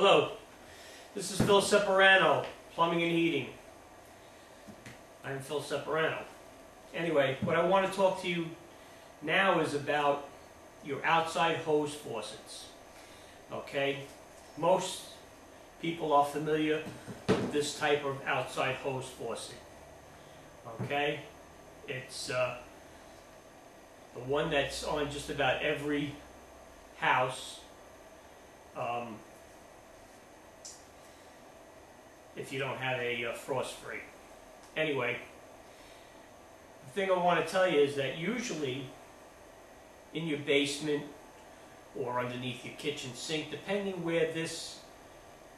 Hello, this is Phil Separano, Plumbing and Heating. I'm Phil Separano. Anyway, what I want to talk to you now is about your outside hose faucets. Okay, most people are familiar with this type of outside hose faucet. Okay, it's the one that's on just about every house. If you don't have a frost-free. Anyway, the thing I want to tell you is that usually in your basement or underneath your kitchen sink, depending where this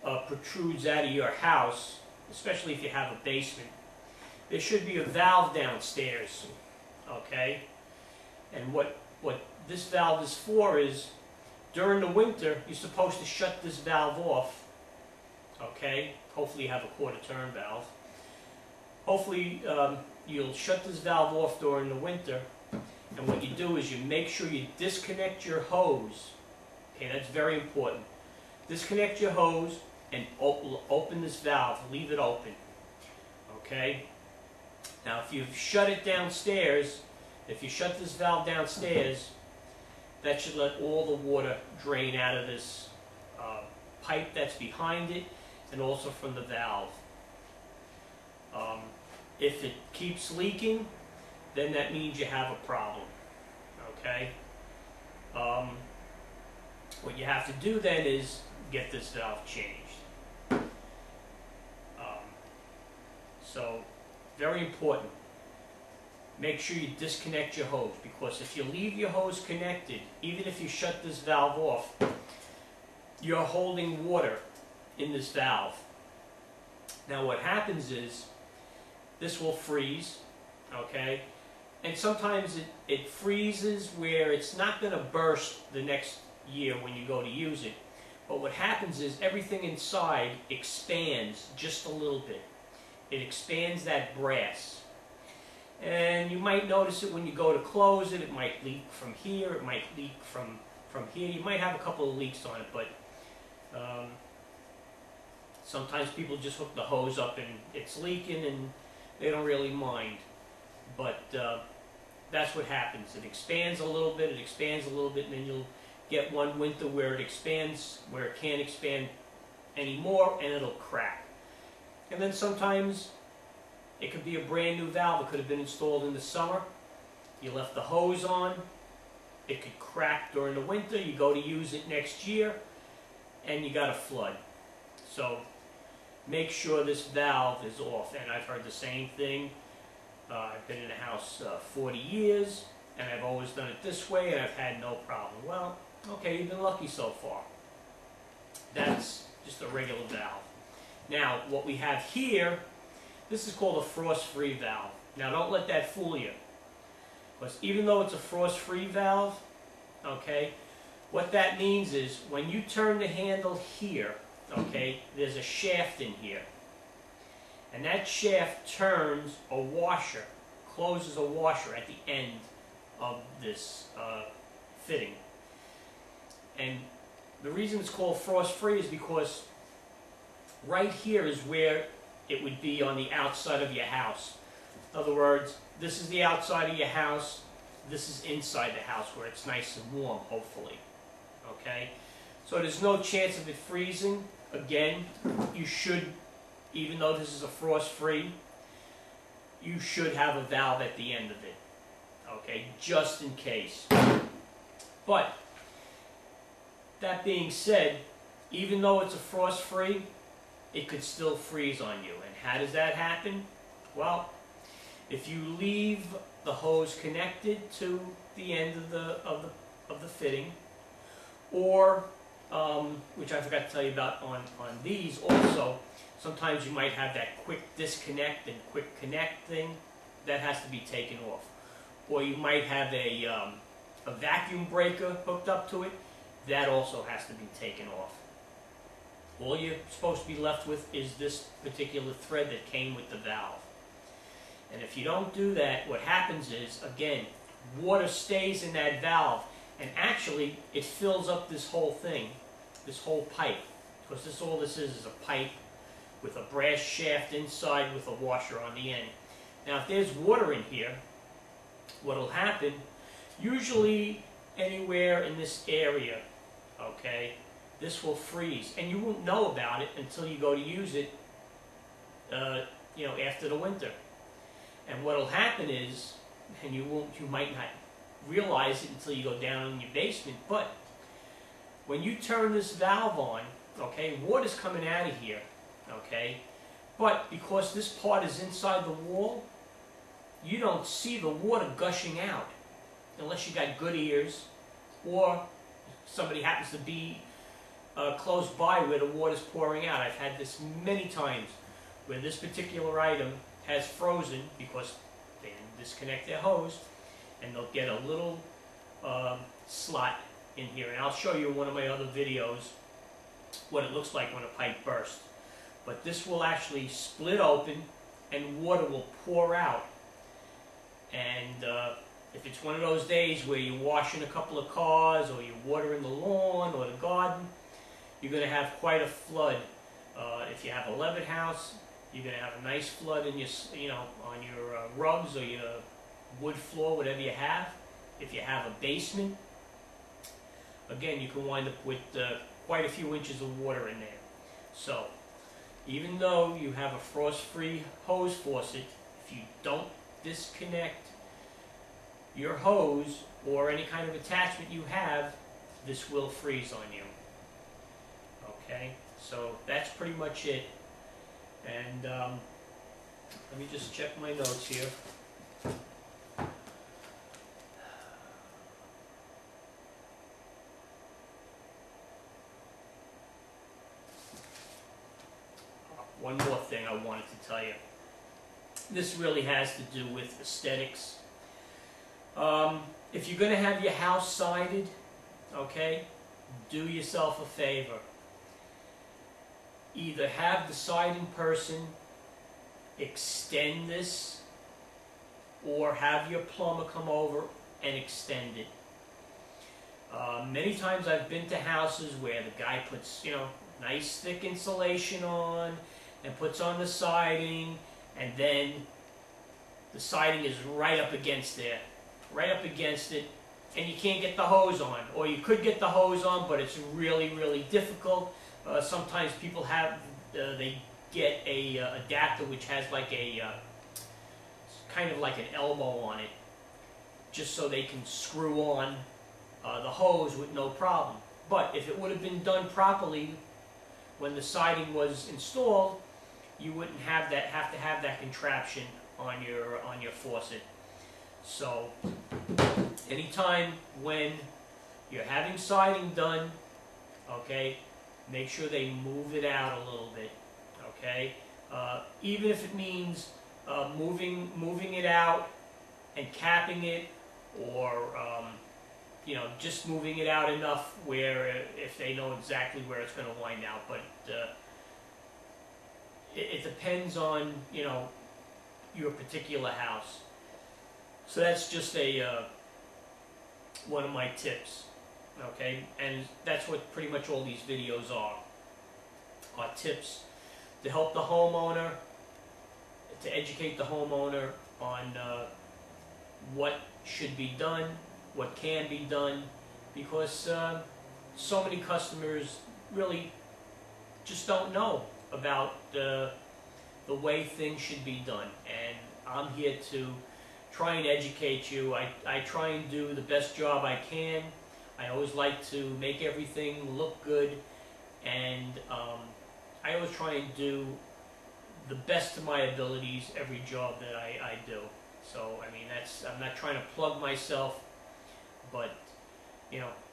protrudes out of your house, especially if you have a basement, there should be a valve downstairs, okay? And what this valve is for is, during the winter, you're supposed to shut this valve off, okay? Hopefully you have a quarter-turn valve. Hopefully you'll shut this valve off during the winter, and what you do is you make sure you disconnect your hose. Okay, that's very important. Disconnect your hose and open this valve. Leave it open. Okay? Now if you've shut it downstairs, if you shut this valve downstairs, that should let all the water drain out of this pipe that's behind it, and also from the valve. If it keeps leaking, then that means you have a problem. Okay? What you have to do then is get this valve changed. So, very important. Make sure you disconnect your hose, because if you leave your hose connected, even if you shut this valve off, you're holding water in this valve. Now what happens is this will freeze, okay? And sometimes it freezes where it's not going to burst the next year when you go to use it. But what happens is everything inside expands just a little bit. It expands that brass. And you might notice it when you go to close it. It might leak from here, it might leak from here. You might have a couple of leaks on it, but sometimes people just hook the hose up and it's leaking and they don't really mind. But that's what happens. It expands a little bit, and then you'll get one winter where it expands, where it can't expand anymore, and it'll crack. And then sometimes it could be a brand new valve. It could have been installed in the summer. You left the hose on. It could crack during the winter. You go to use it next year, and you got a flood. So make sure this valve is off. And I've heard the same thing. I've been in the house 40 years, and I've always done it this way, and I've had no problem. Well, okay, you've been lucky so far. That's just a regular valve. Now, what we have here, this is called a frost-free valve. Now, don't let that fool you, because even though it's a frost-free valve, okay, what that means is when you turn the handle here, okay, there's a shaft in here. And that shaft turns a washer, closes a washer at the end of this fitting. And the reason it's called frost-free is because right here is where it would be on the outside of your house. In other words, this is the outside of your house, this is inside the house where it's nice and warm, hopefully. Okay? So there's no chance of it freezing. Again, you should, even though this is a frost-free, you should have a valve at the end of it. Okay? Just in case. But, that being said, even though it's a frost-free, it could still freeze on you. And how does that happen? Well, if you leave the hose connected to the end of the fitting, or which I forgot to tell you about on these also, sometimes you might have that quick disconnect and quick connect thing. That has to be taken off. Or you might have a vacuum breaker hooked up to it. That also has to be taken off. All you're supposed to be left with is this particular thread that came with the valve. And if you don't do that, what happens is, again, water stays in that valve, and actually it fills up this whole thing, this whole pipe, because all this is a pipe with a brass shaft inside with a washer on the end. Now if there's water in here, what will happen, usually anywhere in this area, okay, this will freeze, and you won't know about it until you go to use it, you know, after the winter. And what will happen is, and you might not realize it until you go down in your basement, but when you turn this valve on, okay, water's coming out of here, okay, but because this part is inside the wall, you don't see the water gushing out unless you got good ears or somebody happens to be close by where the water's pouring out. I've had this many times where this particular item has frozen because they didn't disconnect their hose, and they'll get a little slot in here. And I'll show you in one of my other videos what it looks like when a pipe bursts. But this will actually split open and water will pour out. And if it's one of those days where you're washing a couple of cars or you're watering the lawn or the garden, you're going to have quite a flood. If you have a levered house, you're going to have a nice flood in your, on your rugs or your wood floor, whatever you have. If you have a basement, again, you can wind up with quite a few inches of water in there. So, even though you have a frost-free hose faucet, if you don't disconnect your hose or any kind of attachment you have, this will freeze on you. Okay, so that's pretty much it. And let me just check my notes here. One more thing I wanted to tell you. This really has to do with aesthetics. If you're going to have your house sided, okay, do yourself a favor. Either have the siding person extend this, or have your plumber come over and extend it. Many times I've been to houses where the guy puts, nice thick insulation on and puts on the siding, and then the siding is right up against there, right up against it, and you can't get the hose on. Or you could get the hose on, but it's really, really difficult. Sometimes people have, they get a adapter which has like a, kind of like an elbow on it, just so they can screw on the hose with no problem. But if it would have been done properly when the siding was installed, you wouldn't have to have that contraption on your faucet. So anytime when you're having siding done, okay, make sure they move it out a little bit, okay? Even if it means moving it out and capping it, or just moving it out enough where if they know exactly where it's going to wind out. But it depends on your particular house. So that's just one of my tips. Okay, and that's what pretty much all these videos are tips to help the homeowner, to educate the homeowner on what should be done, what can be done, because so many customers really just don't know about the way things should be done. And I'm here to try and educate you. I try and do the best job I can. I always like to make everything look good, and I always try and do the best of my abilities every job that I do. So, I mean, I'm not trying to plug myself, but,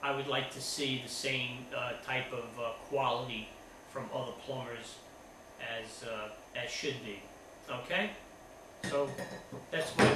I would like to see the same type of quality from other plumbers as should be. Okay? So, that's my